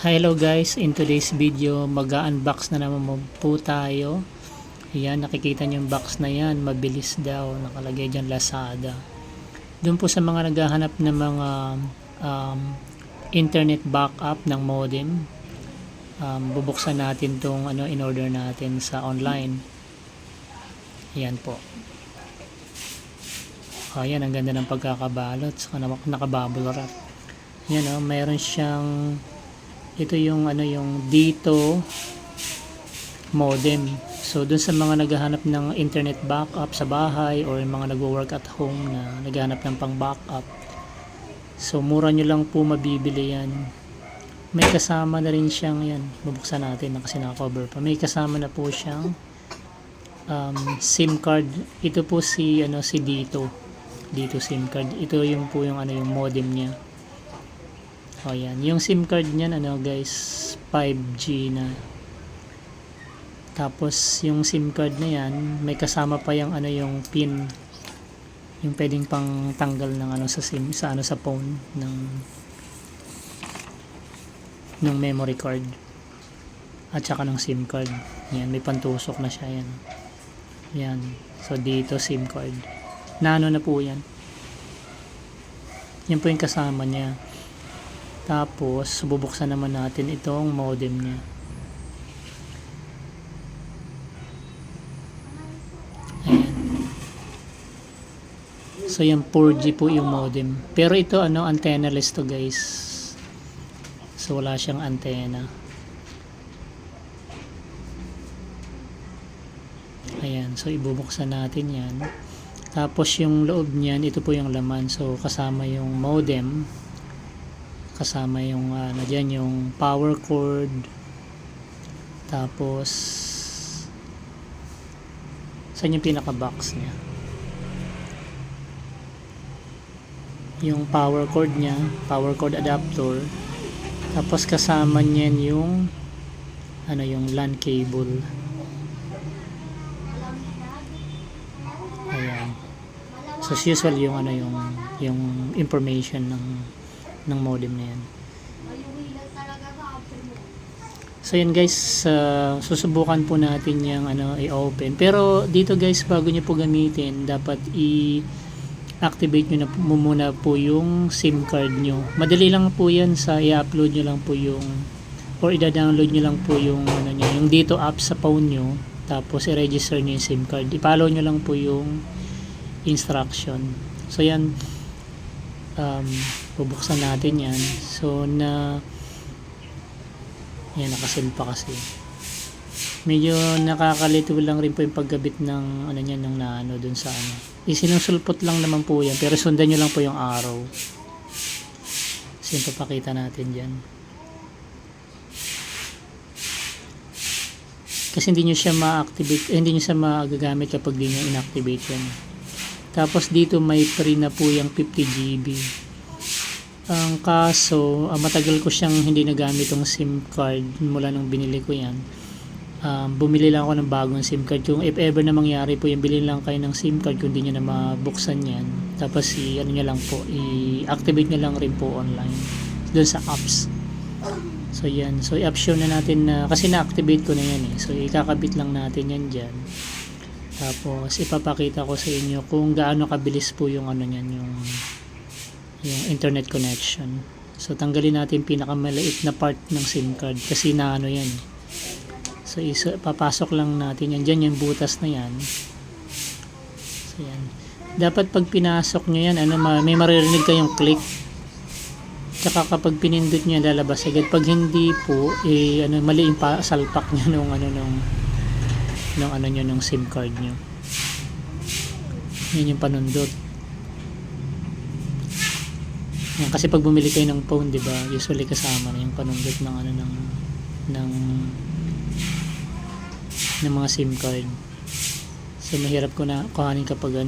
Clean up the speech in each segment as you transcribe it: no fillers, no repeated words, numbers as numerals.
Hello guys, in today's video mag-unbox na naman po tayo. Ayan, nakikita nyo yung box na yan, mabilis daw, nakalagay dyan Lazada. Doon po sa mga naghahanap ng mga internet backup ng modem, bubuksan natin tong in-order natin sa online. Ayan po. Ayan, ang ganda ng pagkakabalot, saka naka-bubble wrap. Ayan, mayroon siyang ito yung yung dito modem. So dun sa mga naghahanap ng internet backup sa bahay or mga nagwo-work at home na naghahanap ng pang backup, so mura nyo lang po mabibili yan. May kasama na rin siyang, yan, bubuksan natin kasi naka-cover pa, may kasama na po siyang SIM card. Ito po si si dito SIM card. Ito yung po yung yung modem niya. O yan, yung SIM card niyan guys, 5G na. Tapos yung SIM card na yan, may kasama pa yung yung pin. Yung pwedeng pang tanggal ng sa SIM sa phone ng memory card. At saka ng SIM card. Yan, may pantusok na siya yan. Yan. So dito SIM card. Nano na po yan. Yan po yung kasama niya. Tapos, bubuksan naman natin itong modem niya. Ayan. So, yung 4G po yung modem. Pero ito, antenna-less to guys. So, wala siyang antenna. Ayan. So, ibubuksan natin yan. Tapos, yung loob niyan, ito po yung laman. So, kasama yung modem. Kasama yung dyan yung power cord, tapos saan yung pinaka box nya, yung power cord nya, power cord adapter, tapos kasama nyan yung yung LAN cable. Ayan, so usual yung yung information ng modem na yan. So yan guys, susubukan po natin yung i-open. Pero dito guys, bago nyo po gamitin, dapat i-activate nyo na muna po yung SIM card nyo. Madali lang po yan, i-upload nyo lang po yung or i-download nyo lang po yung yung dito app sa phone nyo. Tapos i-register nyo yung SIM card. I-follow nyo lang po yung instruction. So yan, bubuksan natin yan. So yan, nakasil pa kasi. Medyo nakakalito lang rin po yung paggabit ng niyan ng dun sa isinusulpot lang naman po yan, pero sundan nyo lang po yung arrow. So yung papakita natin dyan. Kasi hindi nyo siya ma-activate, hindi nyo siya magagamit kapag di nyo inactivate yan. Tapos dito may free na po yung 50 GB. Ang kaso, matagal ko siyang hindi nagamit yung SIM card mula nung binili ko yan. Bumili lang ako ng bagong SIM card. Kung if ever na mangyari po yung bilhin lang kayo ng SIM card kung hindi nyo na mabuksan yan. Tapos nyo lang po, i-activate nyo lang rin po online doon sa apps. So yan, so i-option na natin na, kasi na-activate ko na yan so ikakabit lang natin yan dyan. Tapos ipapakita ko sa inyo kung gaano kabilis po yung yung internet connection. So tanggalin natin pinakamaliit na part ng SIM card kasi yan. So papasok lang natin yan dyan, yung butas na yan. So yan. Dapat pag pinasok nyo yan, may maririnig kayong click. Tsaka kapag pinindot nyo yan, lalabas agad. Pag hindi po, mali yung salpak nyo nung SIM card nyo. Yan yung panundot. Yan, kasi pag bumili kayo ng phone, 'di ba? Usually kasama na yung panundot ng mga SIM card. So mahirap ko na kuhanin kapag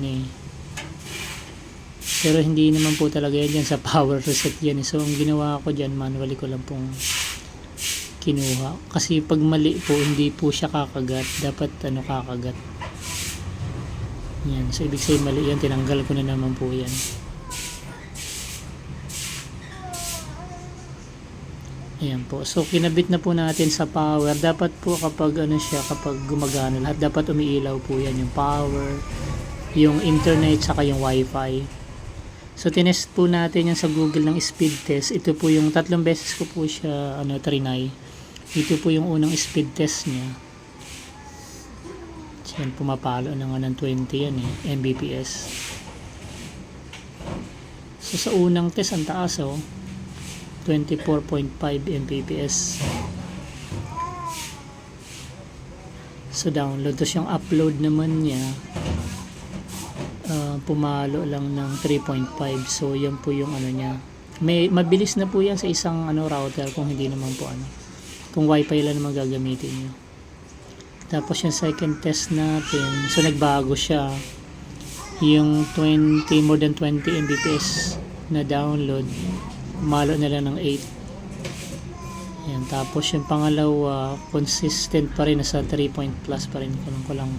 Pero hindi naman po talaga yan sa power reset yan. So ang ginawa ko diyan, manually ko lang pong kinuha. Kasi pag mali po, hindi po siya kakagat. Dapat kakagat. Yan. So ibig sabihin mali yan, tinanggal ko na naman po yan. Ayan po. So, kinabit na po natin sa power. Dapat po kapag ano siya, kapag gumagana lahat, dapat umiilaw po yan. Yung power, yung internet, saka yung wifi. So, tinest po natin yan sa Google ng speed test. Ito po yung 3 beses ko po siya trinay. Ito po yung unang speed test niya. So, yan, pumapalo na nga ng 20 yan Mbps. So, sa unang test, ang taas 24.5 Mbps. So, download. Tapos yung upload naman niya, pumalo lang ng 3.5. So, yan po yung niya. Mabilis na po yan sa isang router kung hindi naman po kung wifi lang naman gagamitin nyo. Tapos yung second test natin, so nagbago siya. Yung more than 20 Mbps na download, malo na lang ng 8. Ayan, tapos yung pangalawa, consistent pa rin, nasa 3 point plus pa rin, ko lang.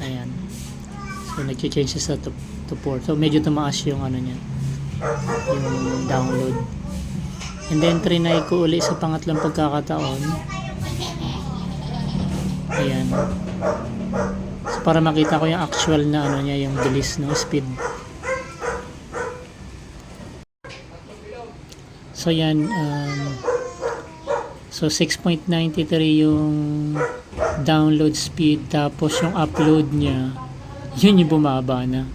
Ayan. So, nag-change siya to 4. So, medyo tumaas yung niya, yung download. And then, trinay ko uli sa pangatlong pagkakataon. Ayan. So, para makita ko yung actual na niya, yung bilis ng speed. So, yan. So, 6.93 yung download speed. Tapos, yung upload niya, yun yung bumaba na.